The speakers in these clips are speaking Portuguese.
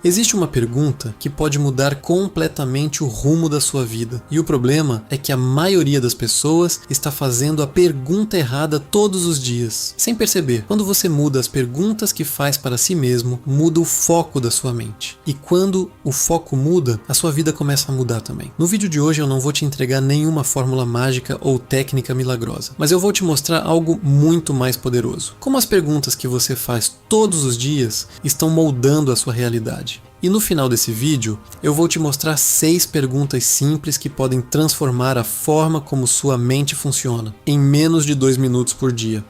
Existe uma pergunta que pode mudar completamente o rumo da sua vida. E o problema é que a maioria das pessoas está fazendo a pergunta errada todos os dias, sem perceber. Quando você muda as perguntas que faz para si mesmo, muda o foco da sua mente. E quando o foco muda, a sua vida começa a mudar também. No vídeo de hoje eu não vou te entregar nenhuma fórmula mágica ou técnica milagrosa, mas eu vou te mostrar algo muito mais poderoso. Como as perguntas que você faz todos os dias estão moldando a sua realidade. E no final desse vídeo, eu vou te mostrar 6 perguntas simples que podem transformar a forma como sua mente funciona, em menos de 2 minutos por dia.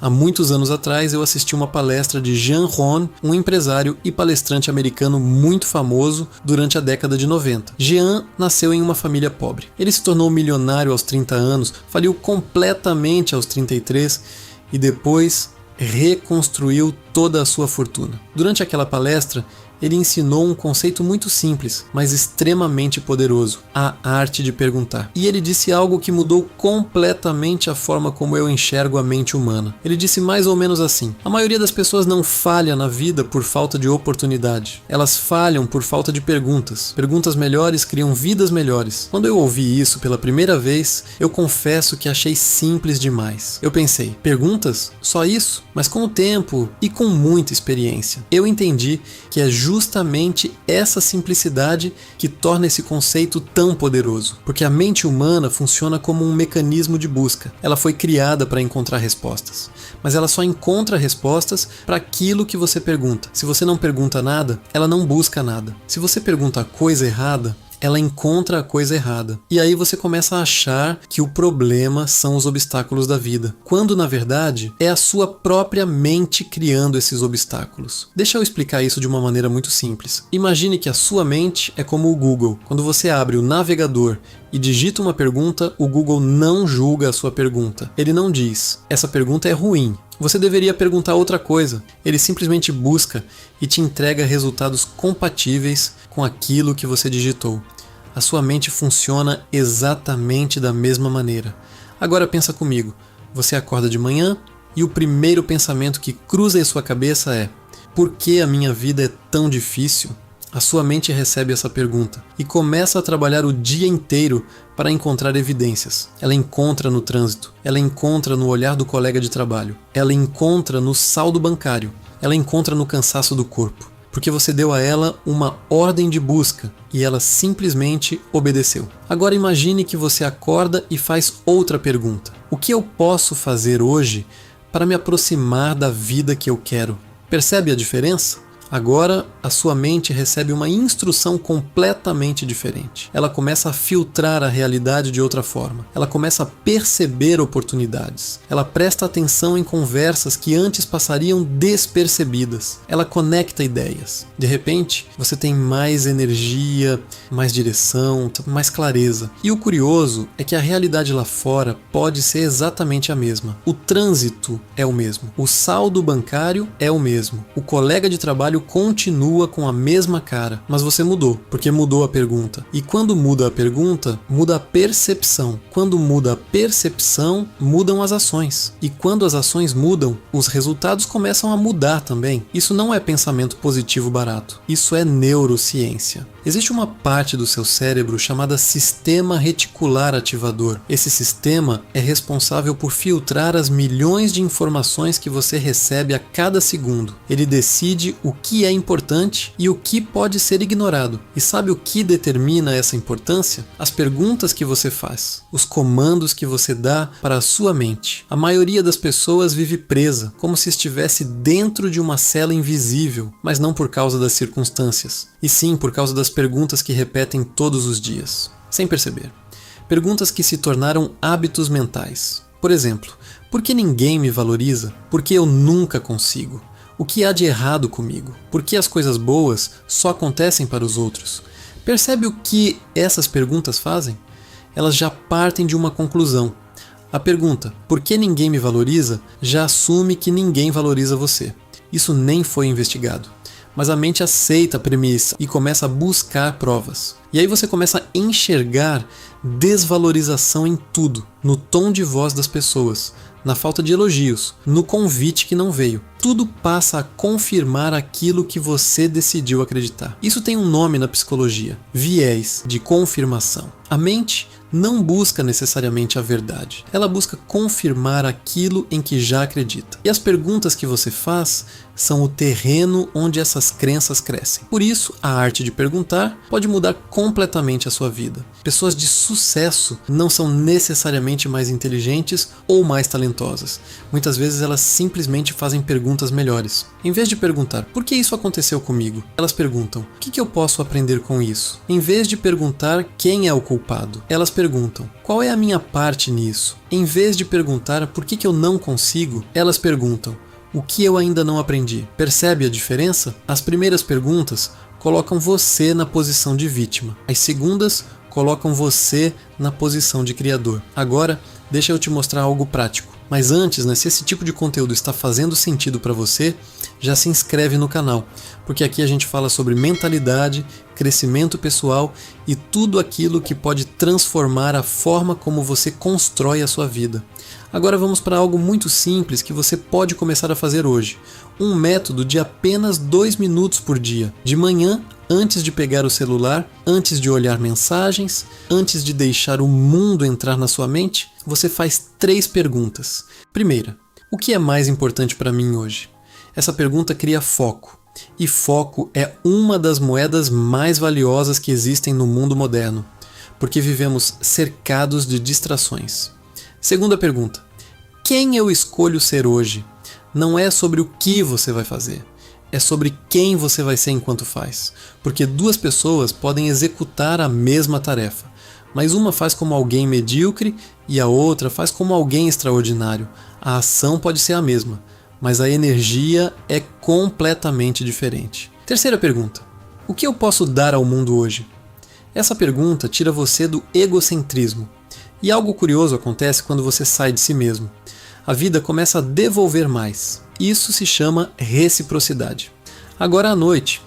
Há muitos anos atrás, eu assisti uma palestra de Jean Rohn, um empresário e palestrante americano muito famoso durante a década de 90. Jean nasceu em uma família pobre. Ele se tornou milionário aos 30 anos, faliu completamente aos 33 e depois reconstruiu toda a sua fortuna. Durante aquela palestra, ele ensinou um conceito muito simples, mas extremamente poderoso, a arte de perguntar. E ele disse algo que mudou completamente a forma como eu enxergo a mente humana. Ele disse mais ou menos assim: a maioria das pessoas não falha na vida por falta de oportunidade. Elas falham por falta de perguntas. Perguntas melhores criam vidas melhores. Quando eu ouvi isso pela primeira vez, eu confesso que achei simples demais. Eu pensei, perguntas? Só isso? Mas com o tempo e com muita experiência, eu entendi que é justamente essa simplicidade que torna esse conceito tão poderoso. Porque a mente humana funciona como um mecanismo de busca. Ela foi criada para encontrar respostas. Mas ela só encontra respostas para aquilo que você pergunta. Se você não pergunta nada, ela não busca nada. Se você pergunta a coisa errada, ela encontra a coisa errada. E aí você começa a achar que o problema são os obstáculos da vida, quando na verdade é a sua própria mente criando esses obstáculos. Deixa eu explicar isso de uma maneira muito simples. Imagine que a sua mente é como o Google. Quando você abre o navegador e digita uma pergunta, o Google não julga a sua pergunta. Ele não diz, essa pergunta é ruim, você deveria perguntar outra coisa. Ele simplesmente busca e te entrega resultados compatíveis com aquilo que você digitou. A sua mente funciona exatamente da mesma maneira. Agora pensa comigo, você acorda de manhã e o primeiro pensamento que cruza em sua cabeça é: por que a minha vida é tão difícil? A sua mente recebe essa pergunta e começa a trabalhar o dia inteiro para encontrar evidências. Ela encontra no trânsito, ela encontra no olhar do colega de trabalho, ela encontra no saldo bancário, ela encontra no cansaço do corpo. Porque você deu a ela uma ordem de busca e ela simplesmente obedeceu. Agora imagine que você acorda e faz outra pergunta. O que eu posso fazer hoje para me aproximar da vida que eu quero? Percebe a diferença? Agora, a sua mente recebe uma instrução completamente diferente. Ela começa a filtrar a realidade de outra forma. Ela começa a perceber oportunidades. Ela presta atenção em conversas que antes passariam despercebidas. Ela conecta ideias. De repente, você tem mais energia, mais direção, mais clareza. E o curioso é que a realidade lá fora pode ser exatamente a mesma. O trânsito é o mesmo. O saldo bancário é o mesmo. O colega de trabalho continua com a mesma cara, mas você mudou, porque mudou a pergunta. E quando muda a pergunta, muda a percepção. Quando muda a percepção, mudam as ações. E quando as ações mudam, os resultados começam a mudar também. Isso não é pensamento positivo barato, isso é neurociência. Existe uma parte do seu cérebro chamada sistema reticular ativador. Esse sistema é responsável por filtrar as milhões de informações que você recebe a cada segundo. Ele decide o que é importante e o que pode ser ignorado. E sabe o que determina essa importância? As perguntas que você faz, os comandos que você dá para a sua mente. A maioria das pessoas vive presa, como se estivesse dentro de uma cela invisível, mas não por causa das circunstâncias, e sim por causa das perguntas que repetem todos os dias, sem perceber. Perguntas que se tornaram hábitos mentais. Por exemplo, por que ninguém me valoriza? Por que eu nunca consigo? O que há de errado comigo? Por que as coisas boas só acontecem para os outros? Percebe o que essas perguntas fazem? Elas já partem de uma conclusão. A pergunta, por que ninguém me valoriza, já assume que ninguém valoriza você. Isso nem foi investigado. Mas a mente aceita a premissa e começa a buscar provas. E aí você começa a enxergar desvalorização em tudo, no tom de voz das pessoas, na falta de elogios, no convite que não veio. tudo passa a confirmar aquilo que você decidiu acreditar. Isso tem um nome na psicologia: viés de confirmação. A mente não busca necessariamente a verdade. Ela busca confirmar aquilo em que já acredita. E as perguntas que você faz são o terreno onde essas crenças crescem. Por isso, a arte de perguntar pode mudar completamente a sua vida. Pessoas de sucesso não são necessariamente mais inteligentes ou mais talentosas. Muitas vezes elas simplesmente fazem perguntas melhores. Em vez de perguntar, por que isso aconteceu comigo? Elas perguntam, o que eu posso aprender com isso? Em vez de perguntar quem é o culpado, elas perguntam, qual é a minha parte nisso? Em vez de perguntar por que eu não consigo, elas perguntam, o que eu ainda não aprendi? Percebe a diferença? As primeiras perguntas colocam você na posição de vítima. As segundas colocam você na posição de criador. Agora, deixa eu te mostrar algo prático. Mas antes, se esse tipo de conteúdo está fazendo sentido para você, já se inscreve no canal, porque aqui a gente fala sobre mentalidade, crescimento pessoal e tudo aquilo que pode transformar a forma como você constrói a sua vida. Agora vamos para algo muito simples que você pode começar a fazer hoje. Um método de apenas 2 minutos por dia. De manhã, antes de pegar o celular, antes de olhar mensagens, antes de deixar o mundo entrar na sua mente, você faz 3 perguntas. Primeira, o que é mais importante para mim hoje? Essa pergunta cria foco. E foco é uma das moedas mais valiosas que existem no mundo moderno, porque vivemos cercados de distrações. Segunda pergunta, quem eu escolho ser hoje? Não é sobre o que você vai fazer, é sobre quem você vai ser enquanto faz. Porque 2 pessoas podem executar a mesma tarefa, mas uma faz como alguém medíocre e a outra faz como alguém extraordinário. A ação pode ser a mesma, mas a energia é completamente diferente. Terceira pergunta, o que eu posso dar ao mundo hoje? Essa pergunta tira você do egocentrismo. E algo curioso acontece quando você sai de si mesmo. A vida começa a devolver mais. Isso se chama reciprocidade. Agora à noite,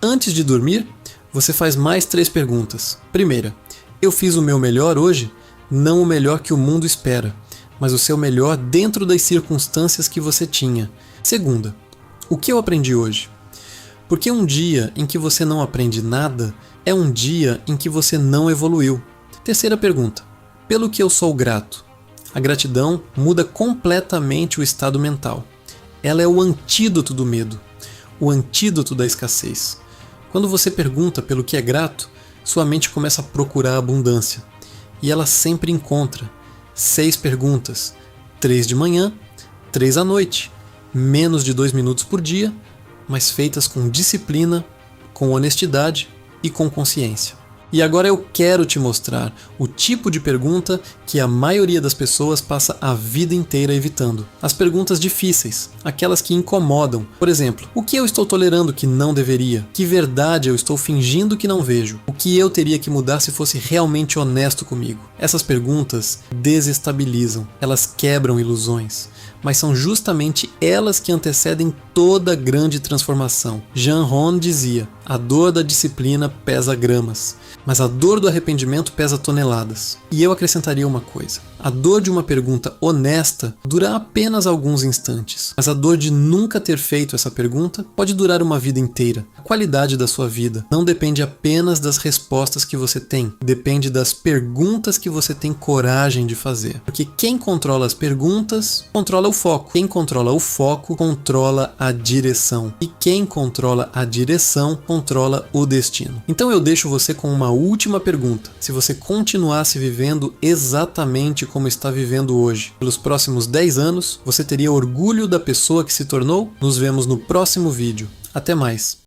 antes de dormir, você faz mais 3 perguntas. Primeira, eu fiz o meu melhor hoje? Não o melhor que o mundo espera, mas o seu melhor dentro das circunstâncias que você tinha. Segunda, o que eu aprendi hoje? Porque um dia em que você não aprende nada é um dia em que você não evoluiu. Terceira pergunta, pelo que eu sou grato? A gratidão muda completamente o estado mental. Ela é o antídoto do medo, o antídoto da escassez. Quando você pergunta pelo que é grato, sua mente começa a procurar abundância. E ela sempre encontra. 6 perguntas, 3 de manhã, 3 à noite, menos de 2 minutos por dia, mas feitas com disciplina, com honestidade e com consciência. E agora eu quero te mostrar o tipo de pergunta que a maioria das pessoas passa a vida inteira evitando. As perguntas difíceis, aquelas que incomodam. Por exemplo, o que eu estou tolerando que não deveria? Que verdade eu estou fingindo que não vejo? O que eu teria que mudar se fosse realmente honesto comigo? Essas perguntas desestabilizam, elas quebram ilusões. Mas são justamente elas que antecedem toda grande transformação. Jean Ron dizia, a dor da disciplina pesa gramas, mas a dor do arrependimento pesa toneladas. E eu acrescentaria uma coisa, a dor de uma pergunta honesta dura apenas alguns instantes, mas a dor de nunca ter feito essa pergunta pode durar uma vida inteira. A qualidade da sua vida não depende apenas das respostas que você tem, depende das perguntas que você tem coragem de fazer. Porque quem controla as perguntas, controla o foco. Quem controla o foco, controla a direção. E quem controla a direção, controla o destino. Então eu deixo você com uma última pergunta. Se você continuasse vivendo exatamente como está vivendo hoje, pelos próximos 10 anos, você teria orgulho da pessoa que se tornou? Nos vemos no próximo vídeo. Até mais!